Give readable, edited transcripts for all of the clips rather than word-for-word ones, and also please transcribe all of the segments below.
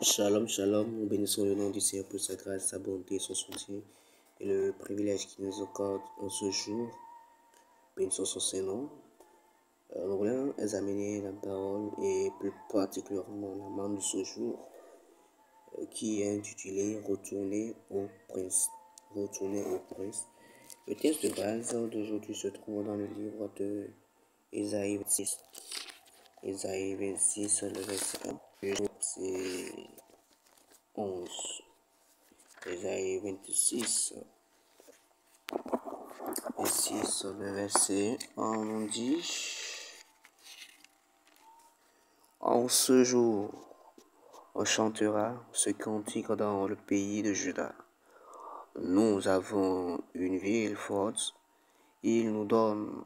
Shalom, shalom, nous bénissons le nom du Seigneur pour sa grâce, sa bonté, son soutien et le privilège qu'il nous accorde en ce jour. Bénissons son Saint-Nom. Nous voulons examiner la parole et plus particulièrement la manne de ce jour qui est intitulée Retourner au Prince. Retourner au Prince. Le texte de base d'aujourd'hui se trouve dans le livre de Ésaïe 26. Ésaïe 26, le verset 1. C'est 11. Ésaïe 26, le verset 1, on dit: En ce jour, on chantera ce cantique dans le pays de Juda. Nous avons une ville forte, il nous donne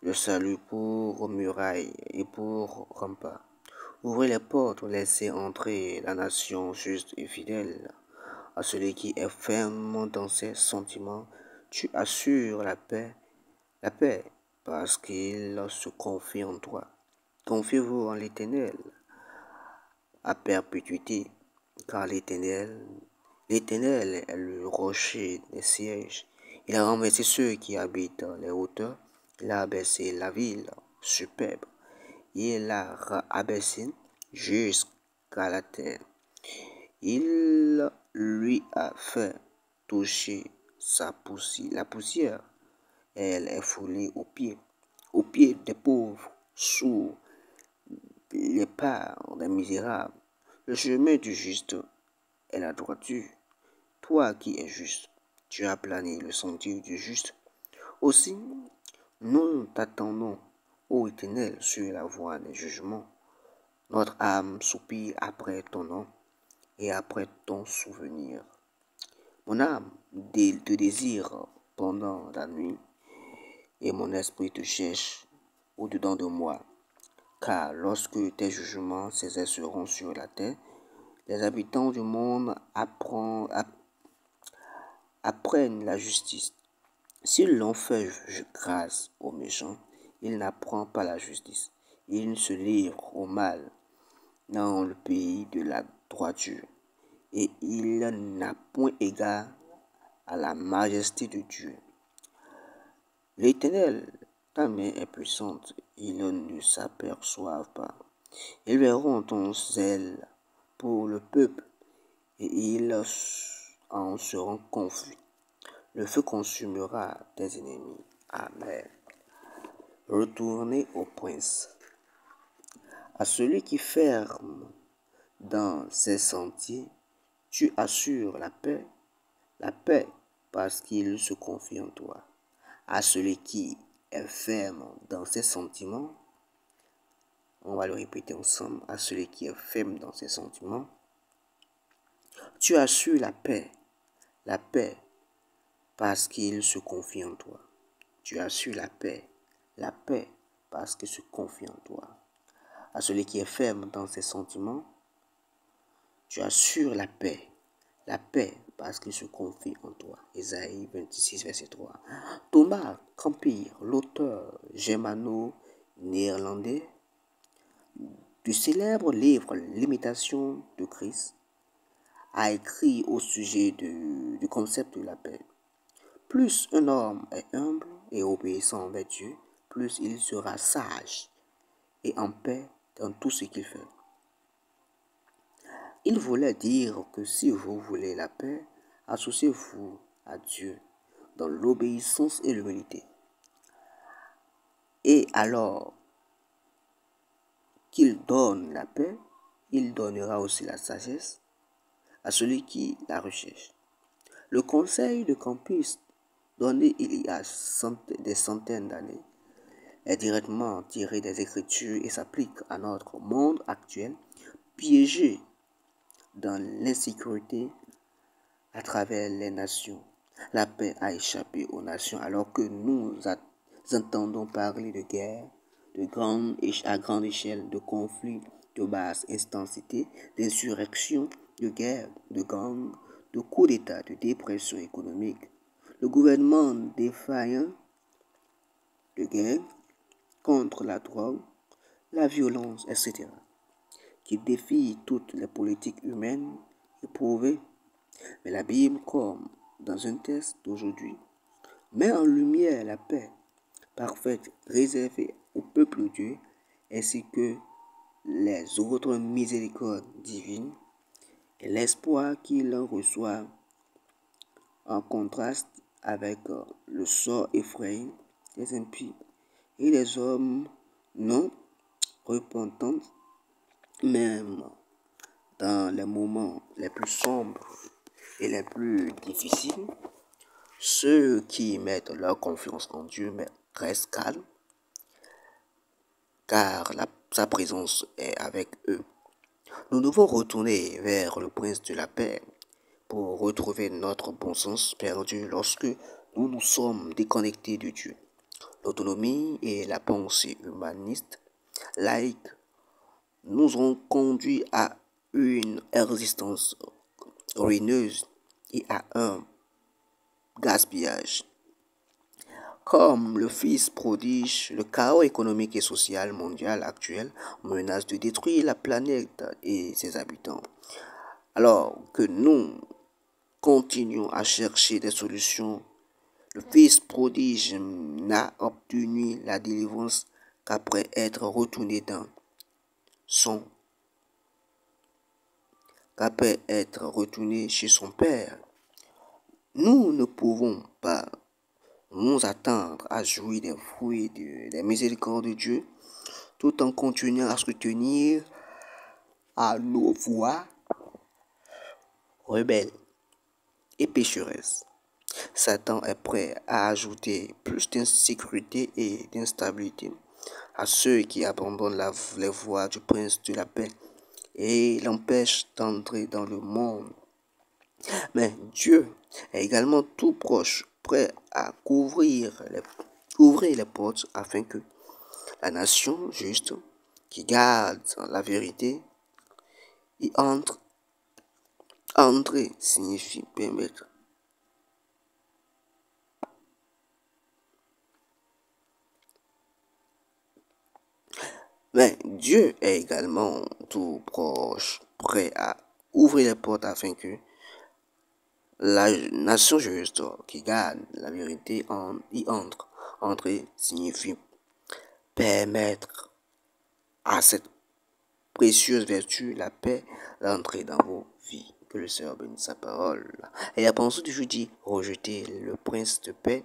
le salut pour muraille et pour rempart. Ouvrez les portes, laissez entrer la nation juste et fidèle. À celui qui est ferme dans ses sentiments, tu assures la paix, parce qu'il se confie en toi. Confiez-vous en l'Éternel à perpétuité, car l'Éternel est le rocher des sièges. Il a renversé ceux qui habitent les hauteurs, il a abaissé la ville superbe, il l'a abaissé jusqu'à la terre. Il lui a fait toucher la poussière. Elle est foulée aux pieds des pauvres, sous les pas des misérables. Le chemin du juste est la droiture. Toi qui es juste, tu as plané le sentier du juste. Aussi, nous t'attendons, ô Éternel, sur la voie des jugements. Notre âme soupire après ton nom et après ton souvenir. Mon âme te désire pendant la nuit, et mon esprit te cherche au-dedans de moi. Car lorsque tes jugements s'exerceront sur la terre, les habitants du monde apprennent la justice. Si l'on fait grâce aux méchants, il n'apprend pas la justice. Il se livre au mal dans le pays de la droiture, et il n'a point égard à la majesté de Dieu. L'Éternel, ta main est puissante, ils ne s'aperçoivent pas. Ils verront ton zèle pour le peuple, et ils en seront confus. Le feu consumera tes ennemis. Amen. Retournez au prince. À celui qui ferme dans ses sentiers, tu assures la paix parce qu'il se confie en toi. À celui qui est ferme dans ses sentiments, on va le répéter ensemble, à celui qui est ferme dans ses sentiments, tu assures la paix parce qu'il se confie en toi. Tu assures la paix parce qu'il se confie en toi. À celui qui est ferme dans ses sentiments, tu assures la paix parce qu'il se confie en toi. Ésaïe 26, verset 3. Thomas Campire, l'auteur germano-néerlandais du célèbre livre L'imitation de Christ, a écrit au sujet du concept de la paix. Plus un homme est humble et obéissant envers Dieu, plus il sera sage et en paix dans tout ce qu'il fait. Il voulait dire que si vous voulez la paix, associez-vous à Dieu dans l'obéissance et l'humilité. Et alors qu'il donne la paix, il donnera aussi la sagesse à celui qui la recherche. Le conseil de Campus, donné il y a des centaines d'années, est directement tiré des Écritures et s'applique à notre monde actuel, piégé dans l'insécurité à travers les nations. La paix a échappé aux nations alors que nous entendons parler de guerre à grande échelle, de conflits de basse intensité, d'insurrections, de guerres, de gangs, de coups d'État, de dépression économique. Le gouvernement défaillant, de guerre contre la drogue, la violence, etc. qui défie toutes les politiques humaines éprouvées. Mais la Bible, comme dans un texte d'aujourd'hui, met en lumière la paix parfaite réservée au peuple de Dieu, ainsi que les autres miséricordes divines et l'espoir qu'il en reçoit, en contraste avec le sort effrayant des impies et des hommes non repentants, même dans les moments les plus sombres et les plus difficiles. Ceux qui mettent leur confiance en Dieu restent calmes, car sa présence est avec eux. Nous devons retourner vers le prince de la paix pour retrouver notre bon sens perdu lorsque nous nous sommes déconnectés de Dieu. L'autonomie et la pensée humaniste, laïque, nous ont conduit à une existence ruineuse et à un gaspillage. Comme le fils prodige, le chaos économique et social mondial actuel menace de détruire la planète et ses habitants. Alors que nous continuons à chercher des solutions, le fils prodige n'a obtenu la délivrance qu'après être retourné dans son qu'après être retourné chez son père. Nous ne pouvons pas nous attendre à jouir des fruits des miséricordes de Dieu tout en continuant à soutenir à nos voix rebelles et pécheresses. Satan est prêt à ajouter plus d'insécurité et d'instabilité à ceux qui abandonnent les voies du prince de la paix et l'empêchent d'entrer dans le monde. Mais Dieu est également tout proche, prêt à ouvrir les portes afin que la nation juste qui garde la vérité y entre. Entrer signifie permettre. Mais Dieu est également tout proche, prêt à ouvrir les portes afin que la nation juste qui garde la vérité y entre. Entrer signifie permettre à cette précieuse vertu, la paix, d'entrer dans vos vies. Que le Seigneur bénisse sa parole. Et la pensée du jeudi, rejeter le prince de paix,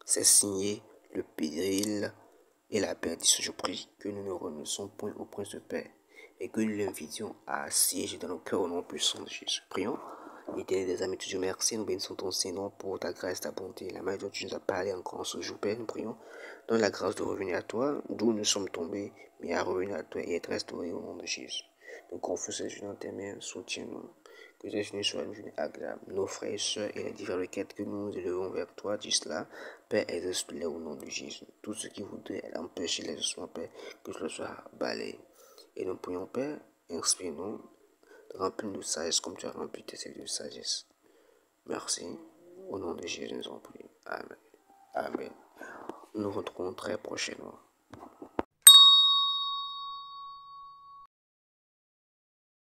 c'est signer le péril et la perdition. Je prie que nous ne renonçons point au prince de paix et que nous l'invitions à siéger dans nos cœurs au nom puissant de Jésus. Prions. Éternel des amis, Dieu merci, nous bénissons ton Seigneur pour ta grâce, ta bonté, la main dont tu nous as parlé encore en ce jour, Père, nous prions. Donne la grâce de revenir à toi, d'où nous sommes tombés, mais à revenir à toi et être restaurés au nom de Jésus. Nous confions cette journée dans tes mains, soutiens-nous. Que cette journée soit une journée agréable. Nos frères et sœurs et les diverses requêtes que nous élevons vers toi, dis cela, Père, exauce-les au nom de Jésus. Tout ce qui voudrait empêcher l'exaucement, Père, que ce soit balayé. Et nous prions, Père, inspire-nous. Remplis-nous de sagesse comme tu as rempli tes services de sagesse. Merci. Au nom de Jésus, nous en prions. Amen. Amen. Nous nous retrouvons très prochainement.